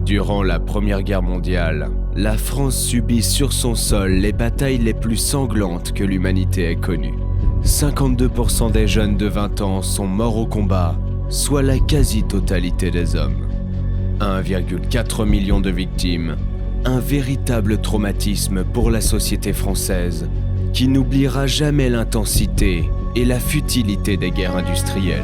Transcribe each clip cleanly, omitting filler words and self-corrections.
Durant la Première Guerre mondiale, la France subit sur son sol les batailles les plus sanglantes que l'humanité ait connues. 52% des jeunes de 20 ans sont morts au combat, soit la quasi-totalité des hommes. 1,4 million de victimes, un véritable traumatisme pour la société française, qui n'oubliera jamais l'intensité et la futilité des guerres industrielles.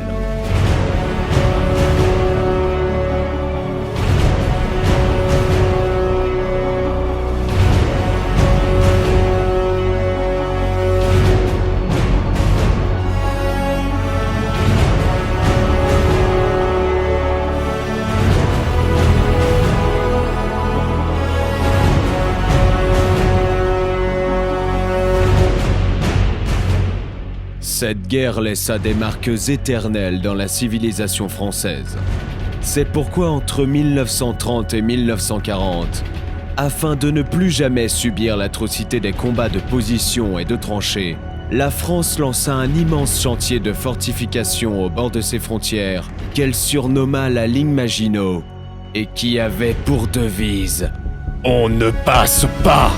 Cette guerre laissa des marques éternelles dans la civilisation française. C'est pourquoi entre 1930 et 1940, afin de ne plus jamais subir l'atrocité des combats de position et de tranchées, la France lança un immense chantier de fortification au bord de ses frontières qu'elle surnomma la ligne Maginot et qui avait pour devise « On ne passe pas !»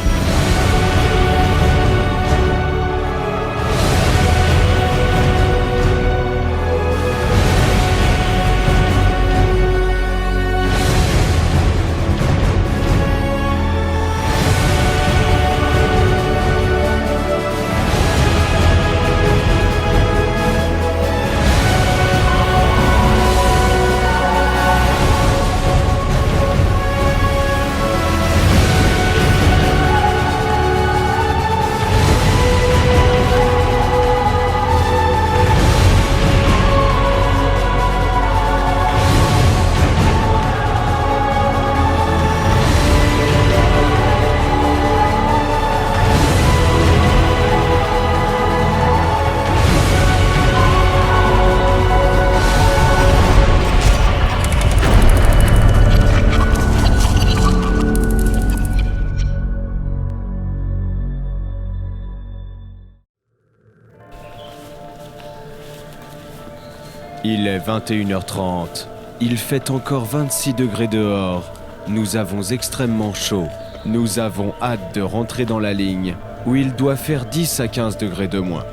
Il est 21h30. Il fait encore 26 degrés dehors. Nous avons extrêmement chaud. Nous avons hâte de rentrer dans la ligne, où il doit faire 10 à 15 degrés de moins.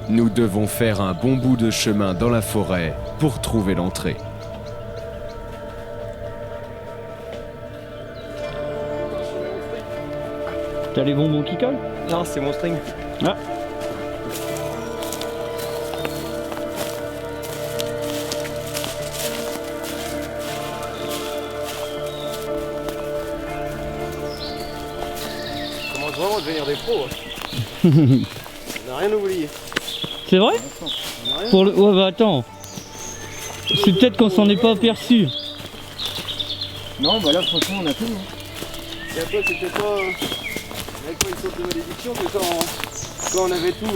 Nous devons faire un bon bout de chemin dans la forêt pour trouver l'entrée. T'as les bonbons qui collent? Non, c'est mon string. Ah. On commence vraiment à devenir des pros. Hein. On n'a rien oublié. C'est vrai? On a rien Pour le... Ouais bah attends. C'est peut-être qu'on s'en est pas aperçu. Non, bah là franchement on a tout. Hein. Et après c'était pas... On avait pas une sorte de malédiction, mais quand on avait tout...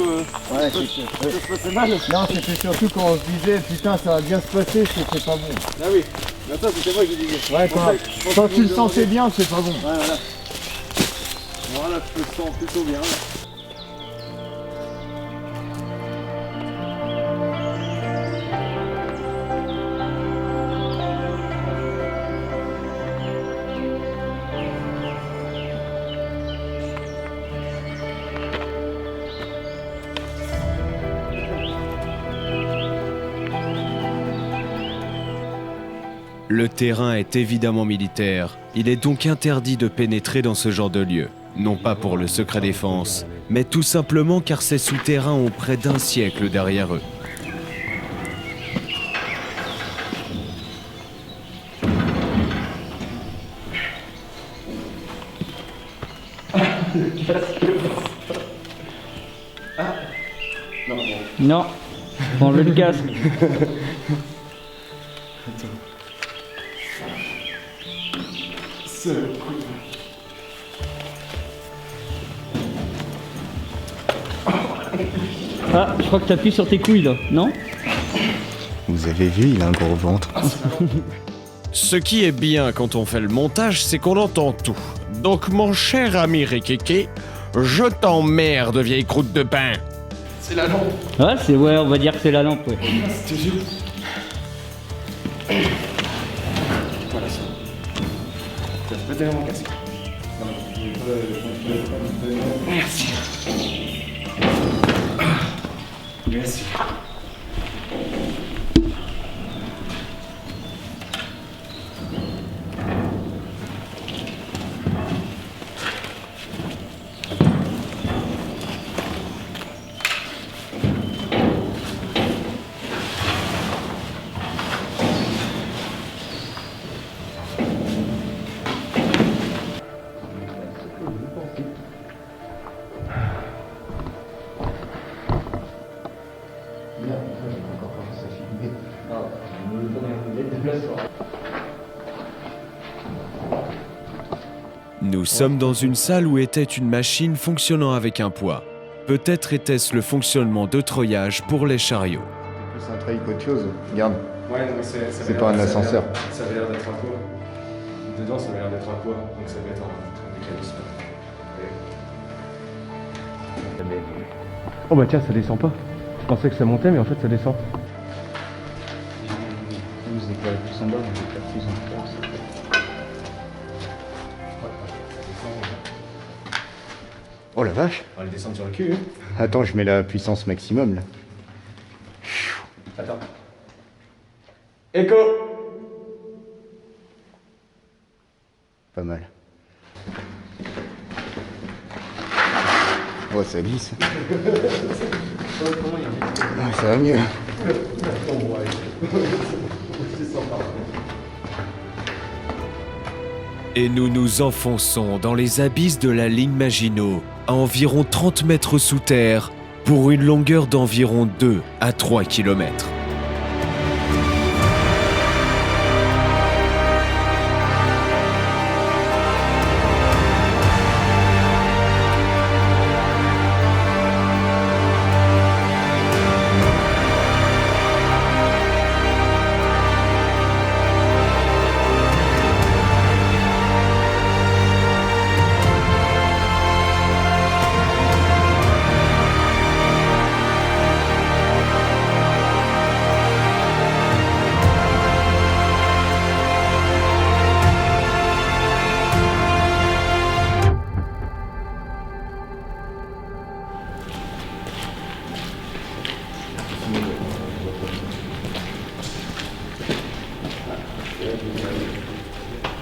Ouais, ça ouais. se passait mal. Non, c'était surtout quand on se disait putain ça va bien se passer, c'était pas bon. Ah oui, mais ça c'était moi qui disais. Ouais, quand tu le sentais bien, c'est pas bon. Ouais, voilà. Voilà, je le sens plutôt bien. Là. Le terrain est évidemment militaire. Il est donc interdit de pénétrer dans ce genre de lieu. Non pas pour le secret défense, mais tout simplement car ces souterrains ont près d'un siècle derrière eux. Non. Enlevez le casque. Ah, je crois que t'appuies sur tes couilles là, non? Vous avez vu, il a un gros ventre. Ce qui est bien quand on fait le montage, c'est qu'on entend tout. Donc mon cher ami Rikiki, je t'emmerde, vieille croûte de pain. C'est la lampe. Ouais, ouais, on va dire que c'est la lampe, ouais. C'était vieux. Voilà ça. peux te donner mon casque? Merci. Merci. Nous sommes dans une salle où était une machine fonctionnant avec un poids. Peut-être était-ce le fonctionnement de treuillage pour les chariots. C'est plus un trail qu'autre chose. Regarde, Ouais, non, ça c'est avait pas l'air- un ascenseur. Ça avait l'air d'être un poids. Dedans, ça avait l'air d'être un poids. Donc ça va être un mécanisme. Oh bah tiens, ça descend pas. Je pensais que ça montait, mais en fait ça descend. Vous éclairez plus en bas, vous éclairez plus en haut. Oh la vache. On va le descendre sur le cul. Attends, je mets la puissance maximum là. Attends. Écho. Pas mal. Oh, ça glisse. Ah, ça va mieux. Et nous nous enfonçons dans les abysses de la ligne Maginot, à environ 30 mètres sous terre, pour une longueur d'environ 2 à 3 kilomètres.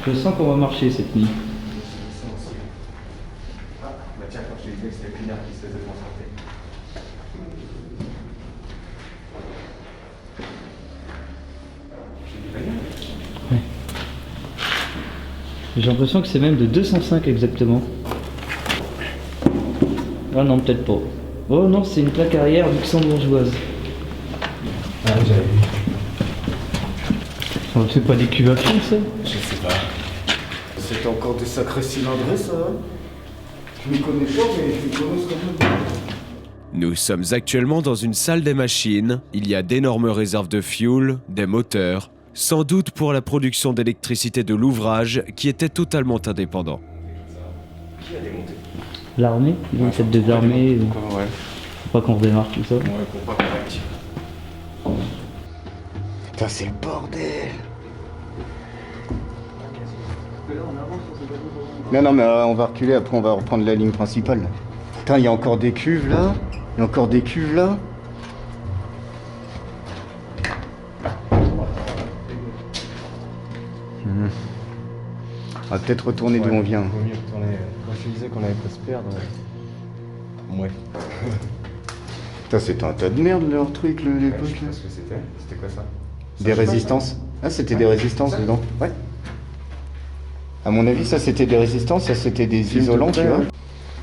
Je sens qu'on va marcher cette nuit. Bah tiens, quand je t'ai dit que c'était le client qui se faisait transporter. J'ai l'impression que c'est même de 205 exactement. Ah non, peut-être pas. Oh non, c'est une plaque arrière luxembourgeoise. Ah, j'avais vu. Oh, c'est pas des cuves à fond ça? Je sais pas. C'est encore des sacrés cylindrés, ça. Je m'y connais pas, mais je m'y connais quand même. Nous sommes actuellement dans une salle des machines. Il y a d'énormes réserves de fuel, des moteurs, sans doute pour la production d'électricité de l'ouvrage qui était totalement indépendant. Qui a démonté? L'armée? Ils vont peut-être désarmer. Ouais. Faut pas qu'on redémarre tout ça. Ouais, pour pas qu'on active. Putain, c'est le bordel. Non, non, mais on va reculer, après on va reprendre la ligne principale. Putain, il y a encore des cuves là. Il y a encore des cuves là. On va peut-être retourner d'où on vient. Vaut mieux retourner. Quand je te disais qu'on allait pas se perdre. Ouais. Putain, c'était un tas de merde leur truc, Je l'époque. sais pas ce que c'était. C'était quoi ça? Des résistances. Ah, c'était des résistances dedans. Ouais. À mon avis, ça c'était des résistances, ça c'était des isolants, tu vois.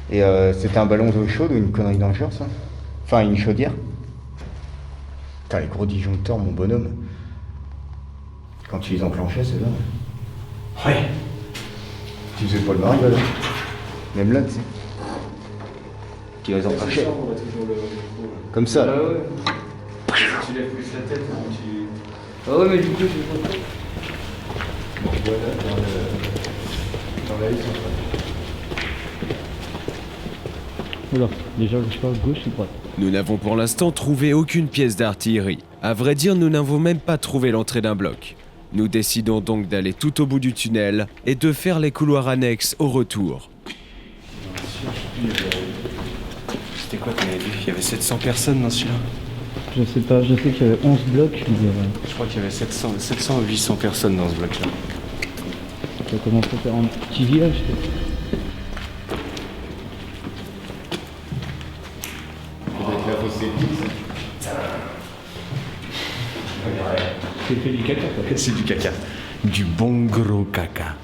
Et c'était un ballon d'eau chaude ou une connerie d'un genre, ça. Enfin, une chaudière. Putain, les gros disjoncteurs, mon bonhomme. Quand tu les enclenchais, c'est là. Ouais. Tu faisais pas le mari, là. Même là, tu sais. Tu les enclenchais. Comme ça, là. Tu lèves plus la tête ou tu. Ah ouais, mais du coup, je vais pas. Bon, voilà, dans la liste. Oula, déjà je parle gauche ou droite. Nous n'avons pour l'instant trouvé aucune pièce d'artillerie. À vrai dire, nous n'avons même pas trouvé l'entrée d'un bloc. Nous décidons donc d'aller tout au bout du tunnel et de faire les couloirs annexes au retour. C'était quoi qu'on avait vu? Il y avait 700 personnes dans celui-là. Je sais pas, je sais qu'il y avait 11 blocs, mais Je crois qu'il y avait 700 à 800 personnes dans ce bloc-là. ça commence à faire un petit village. Peut-être la fosse sceptique, C'est fait du caca, quoi. C'est du caca. Du bon gros caca.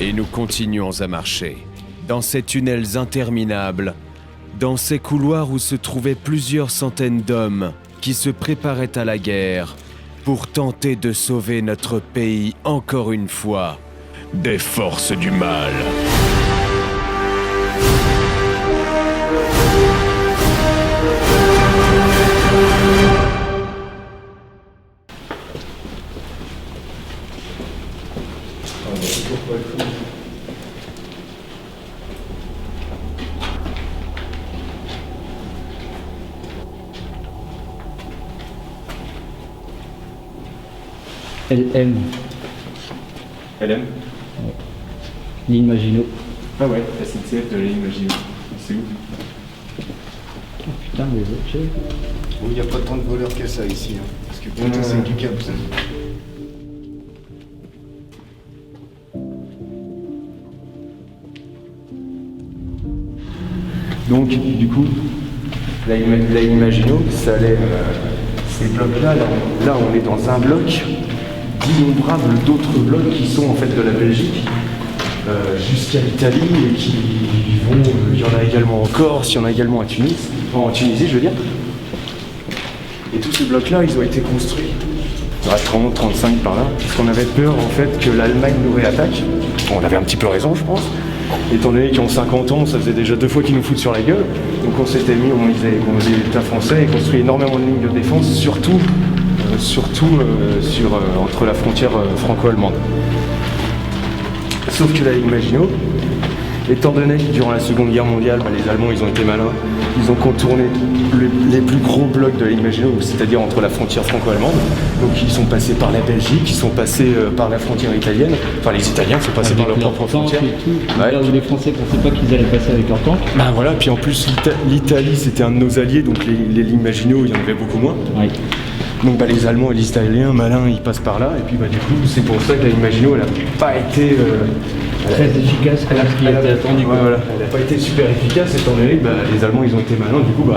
Et nous continuons à marcher, dans ces tunnels interminables, dans ces couloirs où se trouvaient plusieurs centaines d'hommes qui se préparaient à la guerre pour tenter de sauver notre pays encore une fois des forces du mal. LM, LM? ligne Maginot. Ah ouais, la SNCF de la ligne Maginot. C'est où? Oh putain, les autres, tu sais. il n'y a pas tant de voleurs que ça ici. Hein. Parce que putain, c'est du câble ça. Donc, du coup, la ligne Maginot, ça allait. Ces blocs-là, là, on est dans un bloc d'innombrables d'autres blocs qui sont en fait de la Belgique jusqu'à l'Italie et qui vont. Il y en a également en Corse, il y en a également à Tunis, en Tunisie, je veux dire. Et tous ces blocs-là, ils ont été construits à 30, 35 par là, parce qu'on avait peur en fait que l'Allemagne nous réattaque. Bon, on avait un petit peu raison, je pense. Étant donné qu'ils ont 50 ans, ça faisait déjà 2 fois qu'ils nous foutent sur la gueule. Donc on s'était mis, on disait l'État français et construit énormément de lignes de défense, surtout entre la frontière franco-allemande. Sauf que la ligne Maginot, étant donné que durant la Seconde Guerre mondiale, les Allemands ils ont été malins, ils ont contourné les plus gros blocs de la ligne Maginot, c'est-à-dire entre la frontière franco-allemande. Donc ils sont passés par la Belgique, ils sont passés par la frontière italienne. Enfin les Italiens sont passés par leur propre frontière. Et tout. Ouais. Là où les Français pensaient pas qu'ils allaient passer avec leurs tanks. Ben voilà, puis en plus l'Italie c'était un de nos alliés, donc les lignes Maginot il y en avait beaucoup moins. Ouais. Donc les Allemands et les Italiens, malins, ils passent par là, et puis du coup c'est pour ça que la ligne Maginot elle a pas été Très efficace comme ce qui était attendu. Ouais, voilà. Elle n'a pas été super efficace étant donné que les Allemands ils ont été malins, du coup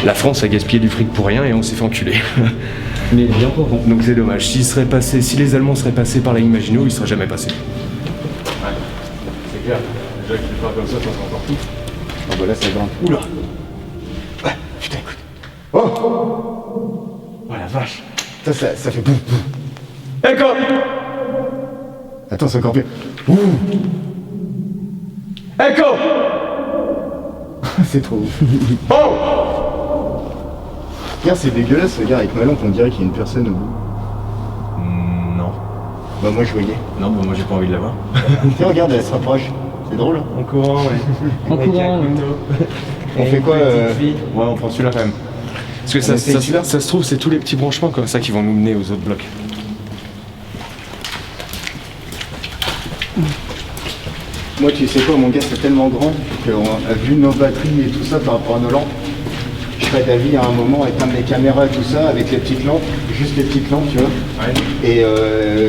la France a gaspillé du fric pour rien et on s'est fait enculer. Mais bien pour vous. Donc c'est dommage, si les Allemands seraient passés par la ligne Maginot, ils ne seraient jamais passés. Ouais, c'est clair, déjà que tu pars comme ça t'entends encore tout. Ah bah là ça grimpe. Oula. Ouais, putain écoute. Oh la vache. Ça fait boum boum. D'accord. Attends, c'est encore pire. Echo. C'est trop ouf. Oh. Regarde, c'est dégueulasse, regarde, avec ma lampe, on dirait qu'il y a une personne au bout. Non. Bah moi je voyais. Non, moi j'ai pas envie de la voir. Tiens, regarde, elle se rapproche. C'est drôle. Hein. En courant, ouais. En courant, On fait quoi Ouais, on prend celui-là quand même. Parce que On essaye celui-là ça se trouve, c'est tous les petits branchements comme ça qui vont nous mener aux autres blocs. Moi, tu sais quoi, mon gars, c'est tellement grand qu'on a vu nos batteries et tout ça par rapport à nos lampes. Je serais d'avis à un moment éteindre les caméras et tout ça avec les petites lampes, juste les petites lampes, tu vois. Ouais. Et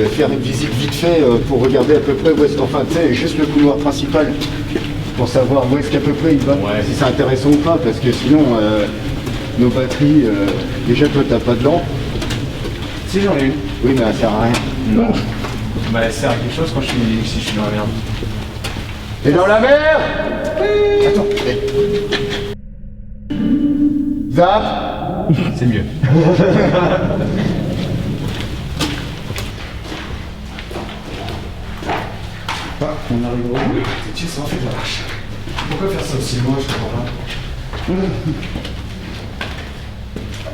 faire une visite vite fait pour regarder à peu près où est-ce enfin, tu sais, juste le couloir principal pour savoir où est-ce qu'à peu près il va, Ouais. si c'est intéressant ou pas, parce que sinon, nos batteries, déjà toi t'as pas de lampe. Si j'en ai une. Oui, mais elle sert à rien. Non. Bah elle sert à quelque chose quand si je suis dans la merde. T'es dans la mer. Attends. Zap. C'est mieux. On arrive au bout. Tu ça en fait la vache. Pourquoi faire ça aussi loin, je comprends pas.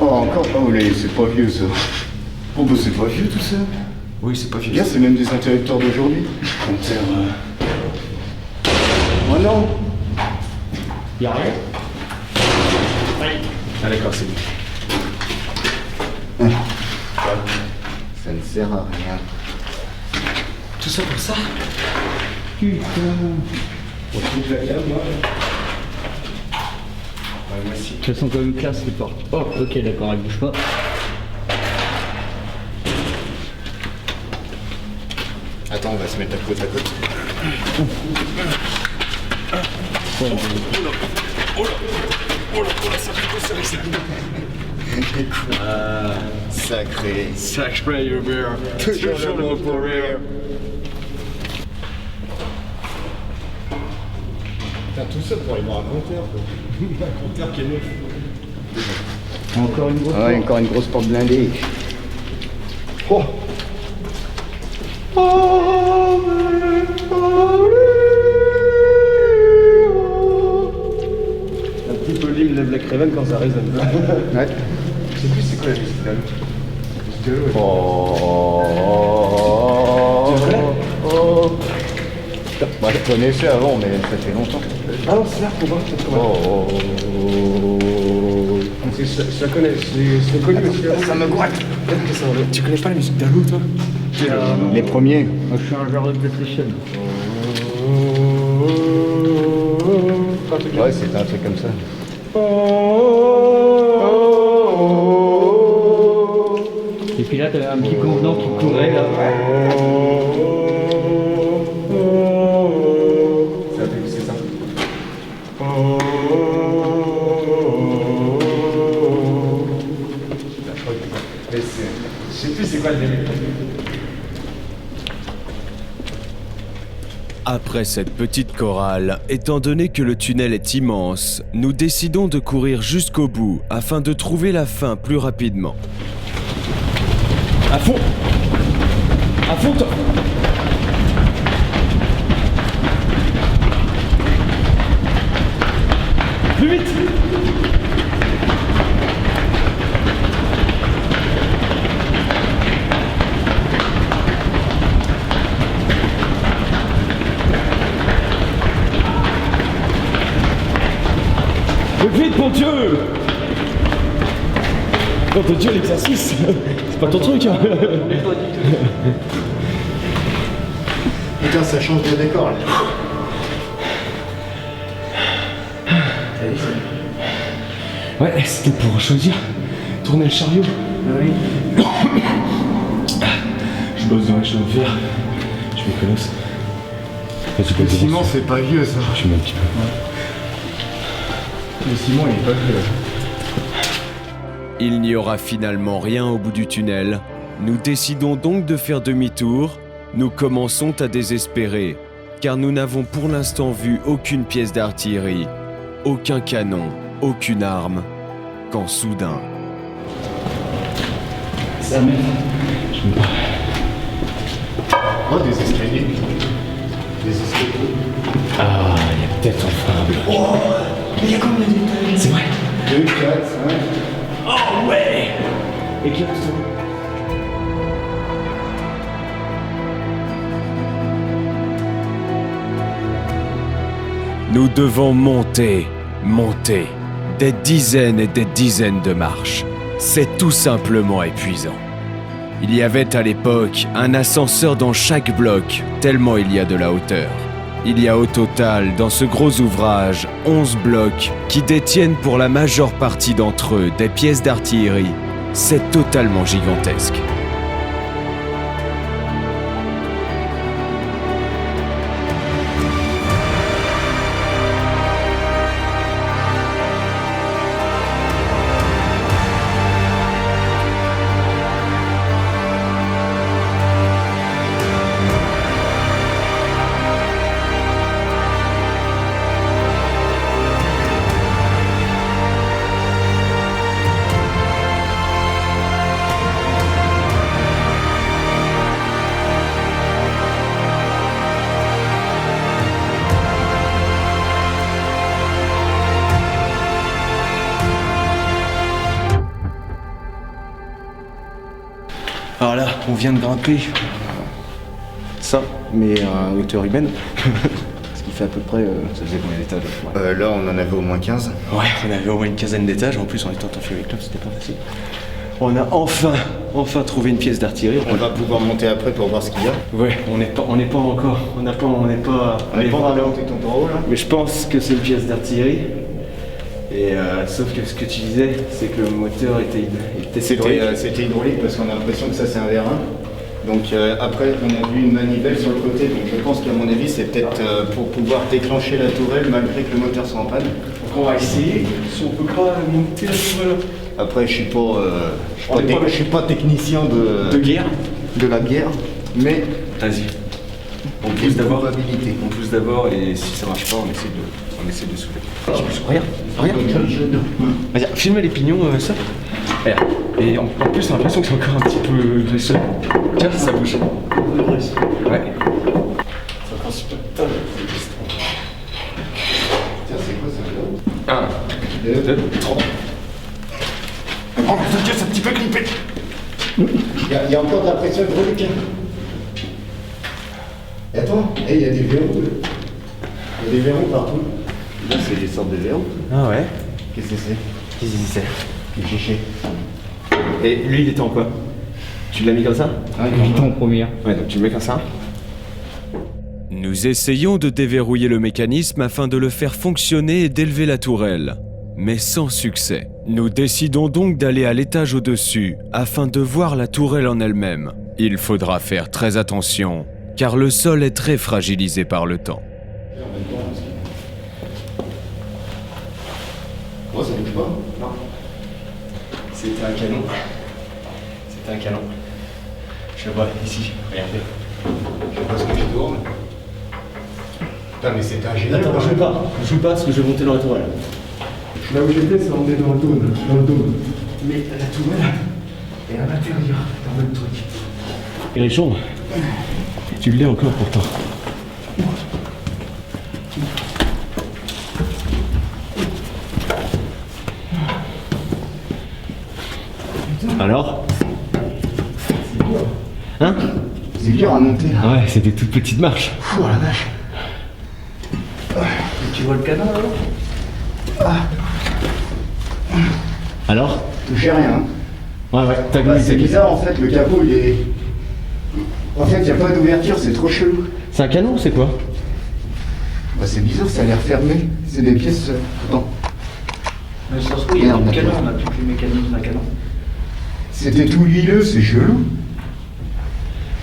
Oh, encore. Oh, là, c'est pas vieux ça. Oh, bah c'est pas vieux tout ça. Oui, c'est pas Regarde, c'est même des interrupteurs d'aujourd'hui. Oh non. Y'a rien. Ah d'accord, c'est mieux. Ça ne sert à rien. Tout ça pour ça? Putain. On trouve la cave, moi. Ouais, moi aussi. Elles sont quand même classe les portes. Oh, ok, d'accord, elle bouge pas. Attends, on va se mettre à côte à côte. Sacré. Sacré Hubert. Toujours le mot pour rire. Putain, tout ça pour aller voir un compteur, quoi. Un compteur qui est neuf. Encore une grosse Ah ouais, encore une grosse porte blindée. Oh. Un petit peu l'hymne Lève la Crévenne quand ça résonne. Ouais. Je sais plus c'est quoi la musique d'Allo. Moi je connaissais avant, mais ça fait longtemps. Ah non, c'est là pour voir peut-être comment. Je la connais, c'est connu aussi. Ça me goite. Tu connais pas la musique d'Allo, toi? Les premiers. Moi, je suis un joueur de PlayStation. Ouais, c'était un truc comme ça. Et puis là, t'avais un petit convenant qui courait là. C'est ça. Mais je sais plus c'est quoi le délire. Après cette petite chorale, étant donné que le tunnel est immense, nous décidons de courir jusqu'au bout afin de trouver la fin plus rapidement. À fond! À fond, toi! Plus vite! Plus vite, mon Dieu! Nom de Dieu, l'exercice! C'est pas ton truc, hein? Putain, ça change de décor, là. Ouais, c'était pour choisir. Tourner le chariot. Oui. Je bosse dans la chemin de fer. Je fais colosse. Le ciment, c'est pas vieux, ça. Je suis un petit peu. Le ciment, il est pas vieux, là. Il n'y aura finalement rien au bout du tunnel. Nous décidons donc de faire demi-tour. Nous commençons à désespérer, car nous n'avons pour l'instant vu aucune pièce d'artillerie, aucun canon, aucune arme, quand soudain... Ça m'aide. Oh, des escaliers. Des escaliers. Ah, il y a peut-être enfin un bloc. Oh, mais il y a combien d'étages? C'est vrai? 2, 4, 5. Oh ouais! Éclate-toi. Nous devons monter, monter, des dizaines et des dizaines de marches. C'est tout simplement épuisant. Il y avait à l'époque un ascenseur dans chaque bloc, tellement il y a de la hauteur. Il y a au total dans ce gros ouvrage 11 blocs qui détiennent pour la majeure partie d'entre eux des pièces d'artillerie. C'est totalement gigantesque. Alors là, on vient de grimper ça, mais à hauteur humaine. Ce qui fait à peu près, ça faisait combien d'étages? Là, on en avait au moins 15. Ouais, on avait au moins une quinzaine d'étages. En plus, on était en fait avec club, c'était pas facile. On a enfin trouvé une pièce d'artillerie. On va pouvoir monter après pour voir ce qu'il y a. Ouais, on n'est pas encore. On n'est pas dans la montée ton haut là. Mais je pense que c'est une pièce d'artillerie. Et sauf que ce que tu disais, c'est que le moteur était hydraulique. C'était hydraulique parce qu'on a l'impression que ça c'est un vérin. Donc après on a vu une manivelle sur le côté, donc je pense qu'à mon avis c'est peut-être pour pouvoir déclencher la tourelle malgré que le moteur soit en panne. Donc on va essayer, si on peut pas monter la tourelle. Après je suis pas technicien De guerre. de la guerre, mais Vas-y. On il y a pousse une d'abord. probabilité. On pousse d'abord et si ça marche pas, on essaie de soulever. Regarde. Vas-y, filme les pignons, ça. Regarde. Et en plus, j'ai l'impression que c'est encore un petit peu graisseux. Tiens, ça bouge. Ouais. C'est encore super. Putain, Tiens, c'est quoi ça? 1, 2, 3. Oh mon Dieu, c'est un petit peu clippé. Il y a encore de la pression hydraulique. Et attends, il y a des verrous. Il y a des verrous partout. Là, c'est des sortes de verrous. Ah ouais. Qu'est-ce que c'est? Qu'est-ce que c'est? Du chiché. Et lui, il était en quoi? Tu l'as mis comme ça? Il était en première. Ouais, donc tu le mets comme ça. Nous essayons de déverrouiller le mécanisme afin de le faire fonctionner et d'élever la tourelle. Mais sans succès. Nous décidons donc d'aller à l'étage au-dessus afin de voir la tourelle en elle-même. Il faudra faire très attention, car le sol est très fragilisé par le temps. Oh, ça bouge pas? Non. C'était un canon. C'était un canon. Je le vois ici, regardez. Je sais pas ce que je tourne. Putain, mais c'était un génie. Attends, je joue pas parce que je vais monter dans la tourelle. Là où j'étais, c'est on est dans le dôme. Mais la tourelle est à l'intérieur, dans le truc. Il est chaud. Tu l'es encore pourtant. Alors? Hein? C'est dur à monter. Ah ouais, c'est des toutes petites marches. Oh la vache. Tu vois le canon alors? Alors? Touchez rien. Hein. Ouais, t'as Bah, gagné. c'est bizarre en fait, le capot il est. En fait, il n'y a pas d'ouverture, c'est trop chelou. C'est un canon, c'est quoi? Bah, c'est bizarre, ça a l'air fermé. C'est des pièces. Attends. Mais ça se trouve, il y a un canon, on a plus que le mécanisme d'un canon. C'était tout huileux, c'est chelou.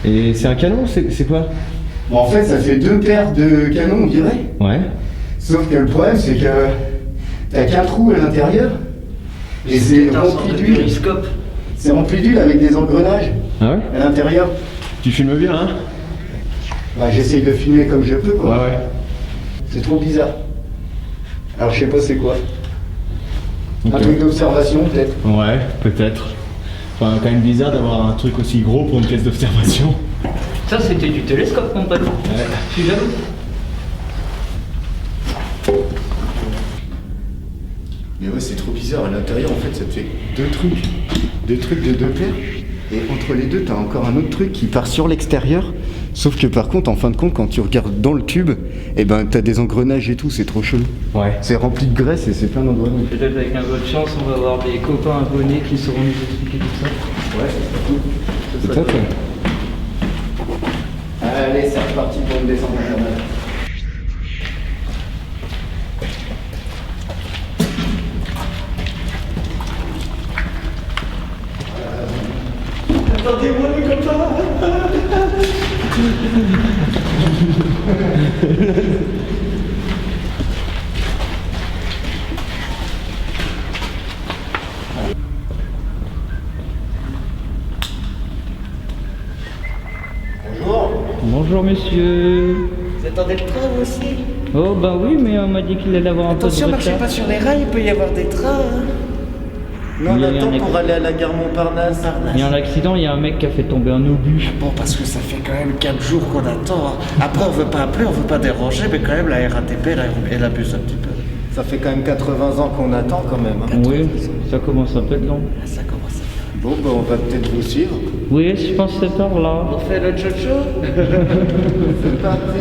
Et c'est un canon, c'est quoi? Bon, en fait, ça fait deux paires de canons, on dirait. Ouais. Sauf que le problème, c'est que t'as qu'un trou à l'intérieur. Et c'est rempli d'huile. périscope. C'est rempli d'huile avec des engrenages Ah ouais? à l'intérieur. Tu filmes bien, hein? Bah, j'essaye de filmer comme je peux, quoi. Ouais. C'est trop bizarre. Alors, je sais pas c'est quoi. Ok. Un truc d'observation, peut-être. Ouais, peut-être. Enfin, quand même bizarre d'avoir un truc aussi gros pour une pièce d'observation. Ça, c'était du télescope, mon pote. Je suis jaloux. Mais ouais, c'est trop bizarre. À l'intérieur, en fait, ça te fait deux trucs de deux paires. Et entre les deux, t'as encore un autre truc qui part sur l'extérieur. Sauf que par contre, en fin de compte, quand tu regardes dans le tube, eh ben, t'as des engrenages et tout, c'est trop chelou. Ouais. C'est rempli de graisse et c'est plein d'engrenages. Peut-être avec un peu de chance, on va avoir des copains abonnés qui sauront nous expliquer tout ça. Ouais, c'est cool. Peut-être. Allez, c'est reparti pour une descente infernale. Attendez-moi les copains. Bonjour. Bonjour, monsieur. Vous attendez le train vous aussi? Oh, bah oui, mais on m'a dit qu'il allait avoir un peu de Attention, marchez retard. pas sur les rails, il peut y avoir des trains. Hein. Nous Il on y a eu attend un pour aller à la gare Montparnasse. Il y a un accident, il y a un mec qui a fait tomber un obus. Bon, parce que ça fait quand même 4 jours qu'on attend. Hein. Après, on veut pas appeler, on veut pas déranger, mais quand même, la RATP, elle abuse un petit peu. Ça fait quand même 80 ans qu'on attend quand même. Hein. Oui, ça commence un peu de long. Ah, ça commence à faire. Bon, bah, on va peut-être vous suivre. Oui, je pense que c'est par là. On fait le jojo? C'est parti.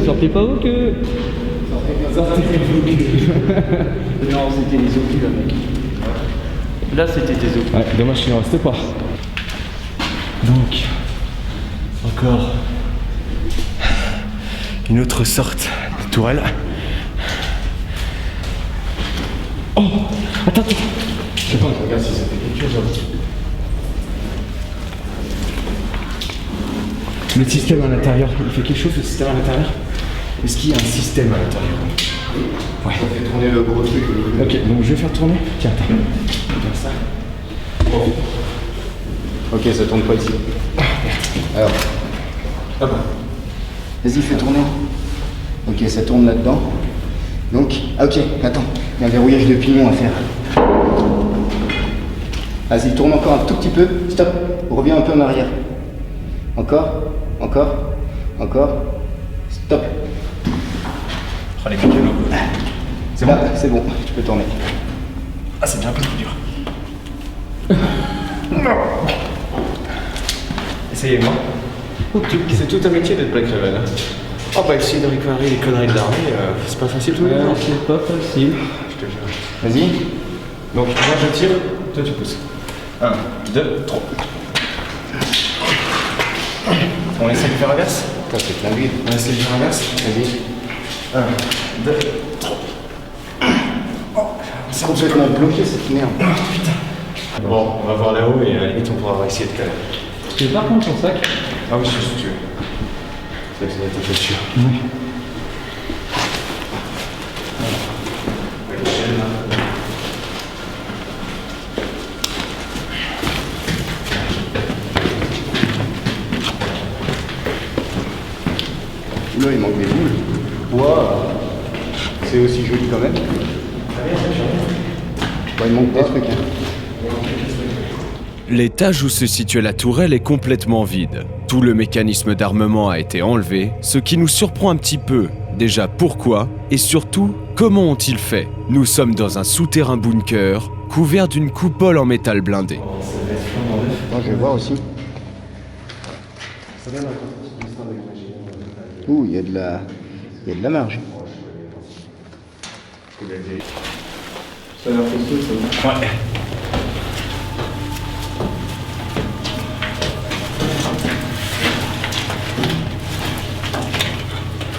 Sortez pas au queue. Non, c'était les obus, là, mec. Là, c'était tes os. Ouais, dommage qu'il ne reste pas. Donc, encore une autre sorte de tourelle. Oh, attends. Je regarde si ça fait quelque chose. Le système à l'intérieur, il fait quelque chose, le système à l'intérieur? Est-ce qu'il y a un système à l'intérieur? Ouais. Ça fait tourner le gros truc. Ok, donc je vais faire tourner. Tiens, attends. Regarde ça. Ok, ça tourne pas ici. Alors. Hop. Vas-y, fais tourner. Ok, ça tourne là-dedans. Donc, ah, ok, attends. Il y a un verrouillage de pignon à faire. Vas-y, tourne encore un tout petit peu. Stop. Reviens un peu en arrière. Encore. Stop. Oh, les mécanos. C'est bon. C'est bon, tu peux tourner. Ah, c'est bien un peu plus dur. Essayez-moi. C'est tout un métier d'être Black Raven. Oh bah essayer de réparer les conneries de l'armée, c'est pas facile tous les jours. C'est pas facile. Je te jure. Vas-y. Donc moi je tire, toi tu pousses. 1, 2, 3. On essaie de faire inverse. Toi, c'est plein d'huile. On essaie de faire inverse. Vas-y. 1, 2, 3. C'est complètement bloqué cette merde. Bon, on va voir là-haut et à la limite on pourra essayer de caler. Tu veux par contre ton sac? Ah oui, si tu veux. C'est vrai que ça va être un peu sûr. Là, il manque des boules. Wow. C'est aussi joli quand même. Bah, il manque des trucs. Hein. L'étage où se situait la tourelle est complètement vide. Tout le mécanisme d'armement a été enlevé, ce qui nous surprend un petit peu. Déjà pourquoi et surtout comment ont-ils fait? Nous sommes dans un souterrain bunker couvert d'une coupole en métal blindé. Moi, je vais voir aussi. Ouh, il y a de la marge. Ça a l'air costaud, ça. Ouais.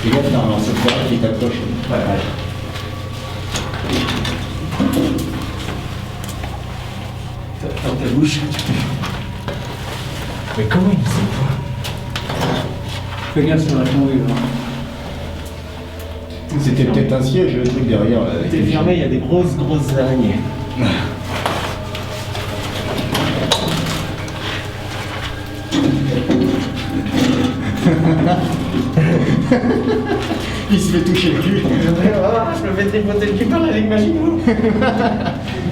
Tu vois, dans cette fois qui t'approche. Ouais. Dans ta bouche. Mais comment il sait quoi? Fais gaffe, ça va tomber là. C'était peut-être un siège, le truc derrière. T'es fermé, il y a des grosses araignées. Il se fait toucher le cul. Je me fais tripoter le cul par la ligue magique.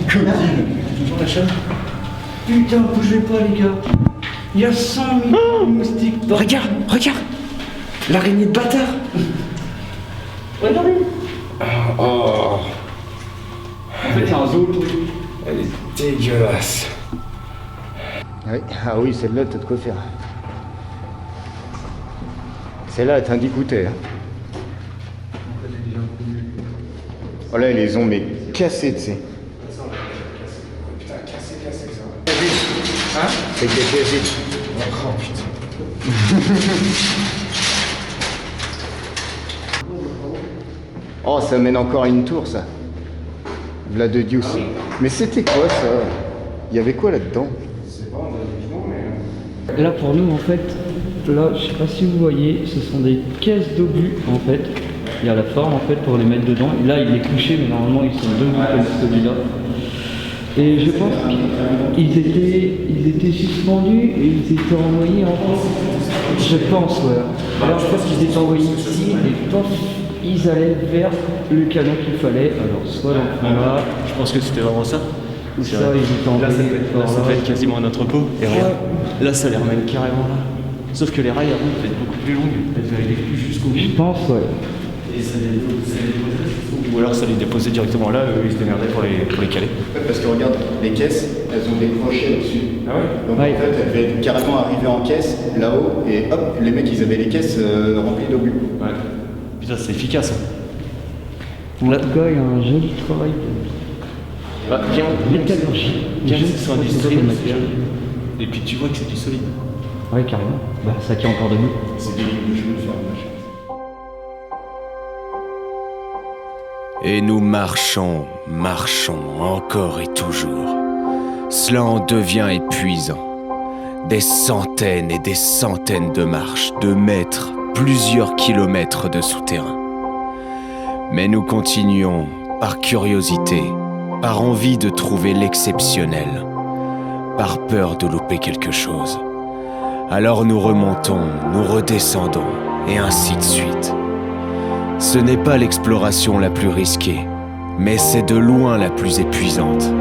Coquine. Toujours la chaîne. Putain, bougez pas les gars. Il y a 100 000 moustiques. Regarde. L'araignée de bâtard. Regardez. Oh. En fait, c'est un zoo. Elle est dégueulasse. Ah oui, celle-là, t'as de quoi faire. Celle-là, elle t'indique où t'es. Hein. Oh là, ils les ont mais cassés, tu sais. Putain, cassé ça. Hein? C'est cassé. Oh putain. Oh, ça mène encore à une tour, ça. V'là de Dieu. Mais c'était quoi, ça? Il y avait quoi là-dedans? Là pour nous en fait, là je sais pas si vous voyez, ce sont des caisses d'obus en fait. Il y a la forme en fait pour les mettre dedans. Et là il est couché mais normalement ils sont debout comme celui-là. Et je pense qu'ils étaient suspendus et ils étaient envoyés en fait. Je pense ouais. Alors je pense qu'ils étaient envoyés ici et je pense qu'ils allaient vers le canon qu'il fallait. Alors soit dans le fond là, Je pense que c'était vraiment ça. ou ça ils étaient envoyés Là, ça peut être quasiment un entrepôt. Et regarde, là, ça les ramène carrément là. Sauf que les rails avant, elles être beaucoup plus longues. Elles allaient plus jusqu'au bout. Je pense ouais. Et ça les déposait. Ou alors ça les déposait directement là, eux, ils se démerdaient pour les caler. Parce que regarde, les caisses, elles ont des crochets au-dessus. Ah ouais? Donc Ouais. en fait, elles devaient carrément arriver en caisse, là-haut, et hop, les mecs, ils avaient les caisses remplies d'obus. Ouais. Putain, c'est efficace. Hein. En tout cas il y a un joli travail. Bah, viens, Métallurgie. viens, c'est industriel. de matière. Et puis tu vois que c'est du solide. Ouais, carrément. Bah, ça tient encore debout. C'est des lignes de chemin de fer, machin. Et nous marchons, marchons encore et toujours. Cela en devient épuisant. Des centaines et des centaines de marches, de mètres, plusieurs kilomètres de souterrain. Mais nous continuons par curiosité, par envie de trouver l'exceptionnel, par peur de louper quelque chose. Alors nous remontons, nous redescendons, et ainsi de suite. Ce n'est pas l'exploration la plus risquée, mais c'est de loin la plus épuisante.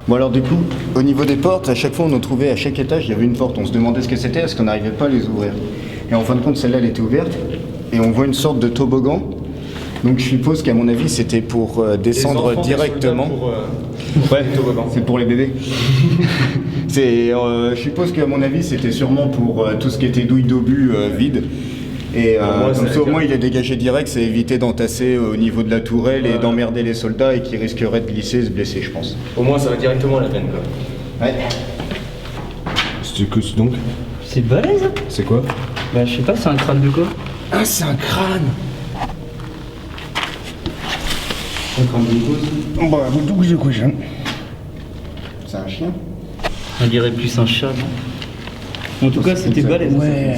Bon alors du coup, au niveau des portes, à chaque fois on nous trouvait à chaque étage, il y avait une porte. On se demandait ce que c'était, parce qu'on n'arrivait pas à les ouvrir. Et en fin de compte, celle-là, elle était ouverte, et on voit une sorte de toboggan. Donc je suppose qu'à mon avis, c'était pour descendre directement. Ouais, c'est pour les bébés. Je suppose qu'à mon avis, c'était sûrement pour tout ce qui était douille d'obus vide. Et comme ça, au moins, il est dégagé direct, c'est éviter d'entasser au niveau de la tourelle et d'emmerder les soldats et qui risqueraient de glisser et se blesser, je pense. Au moins, ça va directement à la veine, quoi. Ouais. C'était que ce donc? C'est balèze, hein. C'est quoi? Bah, je sais pas, c'est un crâne de quoi? Ah, c'est un crâne! Un crâne de cause. Bah, vous doublez de quoi, Jean? C'est un chien. On dirait plus un chat, non? En tout cas, c'était balèze. Ouais,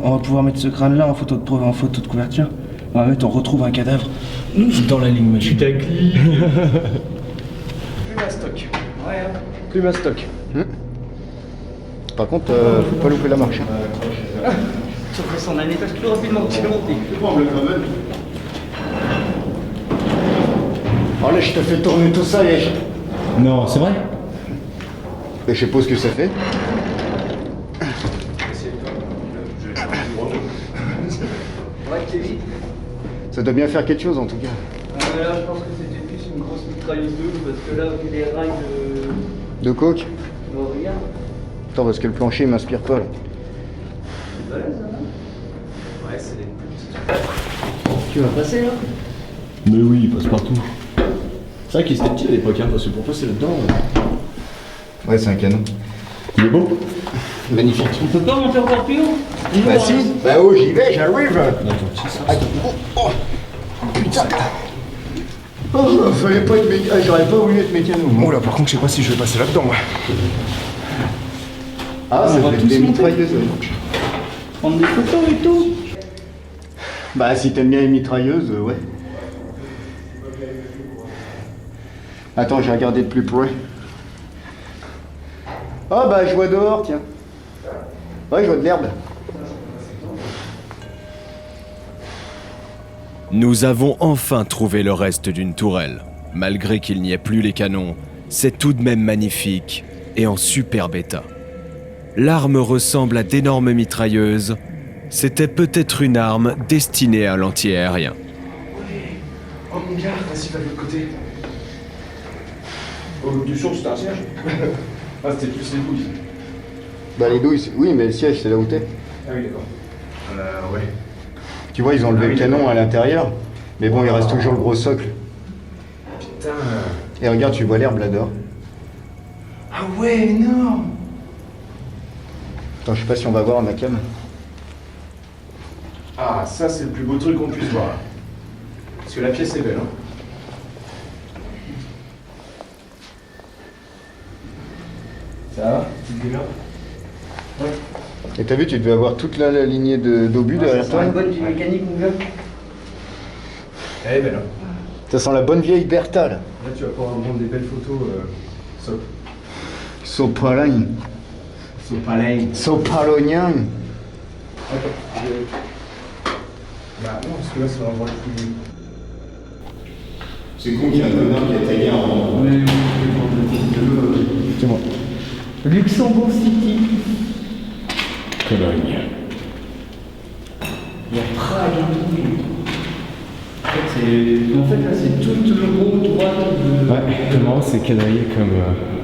on va pouvoir mettre ce crâne-là en photo de preuve, en photo de couverture. On va mettre, on retrouve un cadavre. Dans la ligne machine. Putaclic. Plume à stock. Ouais, hein. Plume à stock. Par contre, faut pas louper la marche. Hein. Ça fait son année parce que plus rapidement que tu es monté. Oh là, je te fais tourner tout ça et Non, c'est vrai? je sais pas ce que ça fait. Ouais, t'es vite. Ça doit bien faire quelque chose en tout cas. Là, je pense que c'était plus une grosse mitrailleuse double parce que là, vu les rails de. De coke? Oh, regarde. Attends, parce que le plancher il m'inspire pas là. C'est balèze, hein? Ouais, c'est des petites. Tu vas passer là? Mais oui, il passe partout. C'est vrai qu'il était petit à l'époque, hein, parce que pour passer là-dedans. Ouais, c'est un canon. Il est beau. Magnifique. On peut pas monter encore plus haut? Bah si, bah oh j'y vais, j'arrive. Putain. Oh, fallait pas être mécano. J'aurais pas voulu être mécano. Oh là, par contre, je sais pas si je vais passer là-dedans, moi. Ah, ça va fait tous des monter. mitrailleuses. Prendre des photos et tout. Bah si t'aimes bien les mitrailleuses, ouais. Attends, j'ai regardé de plus près. Ah bah je vois dehors, tiens. Ouais, je vois de l'herbe. Nous avons enfin trouvé le reste d'une tourelle. Malgré qu'il n'y ait plus les canons, c'est tout de même magnifique et en superbe état. L'arme ressemble à d'énormes mitrailleuses. C'était peut-être une arme destinée à l'anti-aérien. Oh mon gars, vas-y, va de l'autre côté. Oh, du son, c'était un siège. Ah, c'était plus les douilles. Bah les douilles, oui, mais le siège c'est là où t'es. Ah oui, d'accord. Ouais. Tu vois, ils ont enlevé le canon à l'intérieur. Mais bon, il reste toujours le gros socle. Putain. Et regarde, tu vois l'herbe là-dedans. Ah ouais, énorme. Attends, je sais pas si on va voir ma cam. Ah, ça, c'est le plus beau truc qu'on puisse voir. Parce que la pièce est belle, hein. Ça va? Petite démerde? Ouais. Et t'as vu, tu devais avoir toute la lignée d'obus derrière toi. C'est une bonne vieille mécanique, mon gars. Elle est belle, hein. Ça sent la bonne vieille Bertha là. Là, tu vas pouvoir prendre des belles photos. Sopalin. Sopalognan. Bah non, parce que là, c'est vraiment le plus... C'est con qu'il y a un connard qui a taillé en... C'est bon. Luxembourg City. Cologne. Il y a Prague et tout. En fait, là, c'est tout le gros droit de... Ouais, comment c'est quadrillé comme...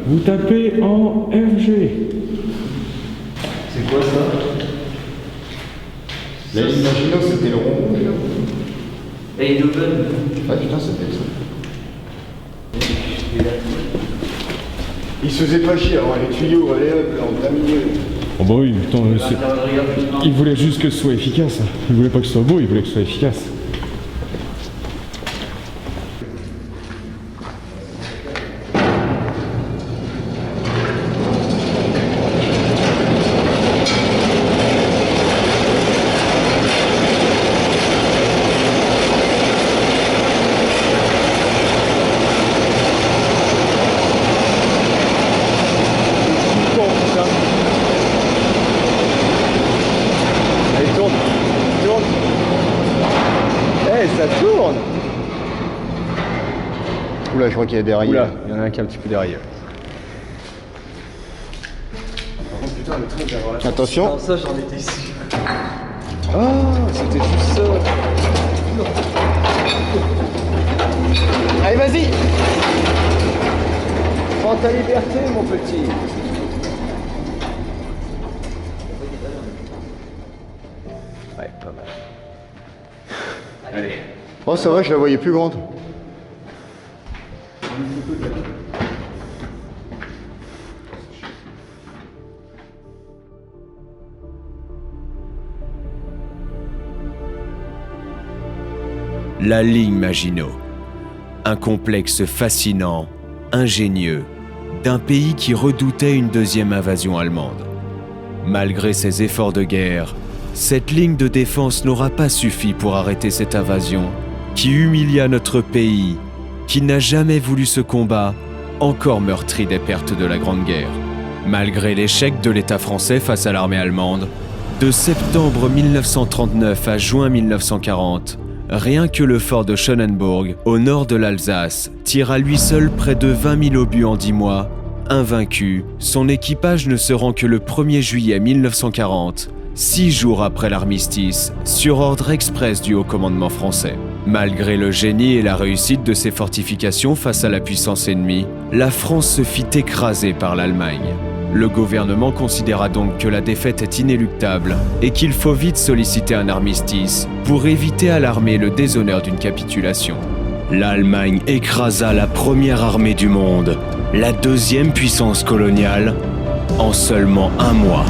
Vous tapez en FG. C'est quoi ça? Là, imaginons que c'était le rond rouge là. Eindhoven. Ah putain, ça peut être ça. Il se faisait pas chier avant les tuyaux, allez hop, là, en plein milieu. Oh bah oui, putain, il voulait juste que ce soit efficace. Il voulait pas que ce soit beau, il voulait que ce soit efficace. Allez, tourne. Tourne. Eh, ça tourne. Oula, je crois qu'il y a derrière. Oula, il y en a un qui est un petit peu derrière. Attention. Non, ça j'en étais sûr. Ah, c'était juste ça. Allez, vas-y. Prends ta liberté, mon petit. Ouais, pas mal. Allez. Oh, ça va, je la voyais plus grande. La ligne Maginot. Un complexe fascinant, ingénieux, d'un pays qui redoutait une deuxième invasion allemande. Malgré ses efforts de guerre, cette ligne de défense n'aura pas suffi pour arrêter cette invasion qui humilia notre pays, qui n'a jamais voulu ce combat, encore meurtri des pertes de la Grande Guerre. Malgré l'échec de l'État français face à l'armée allemande, de septembre 1939 à juin 1940, rien que le fort de Schönenburg, au nord de l'Alsace, tire à lui seul près de 20 000 obus en 10 mois. Invaincu, son équipage ne se rend que le 1er juillet 1940, 6 jours après l'armistice, sur ordre express du haut commandement français. Malgré le génie et la réussite de ses fortifications face à la puissance ennemie, la France se fit écraser par l'Allemagne. Le gouvernement considéra donc que la défaite est inéluctable et qu'il faut vite solliciter un armistice pour éviter à l'armée le déshonneur d'une capitulation. L'Allemagne écrasa la première armée du monde, la deuxième puissance coloniale, en seulement un mois.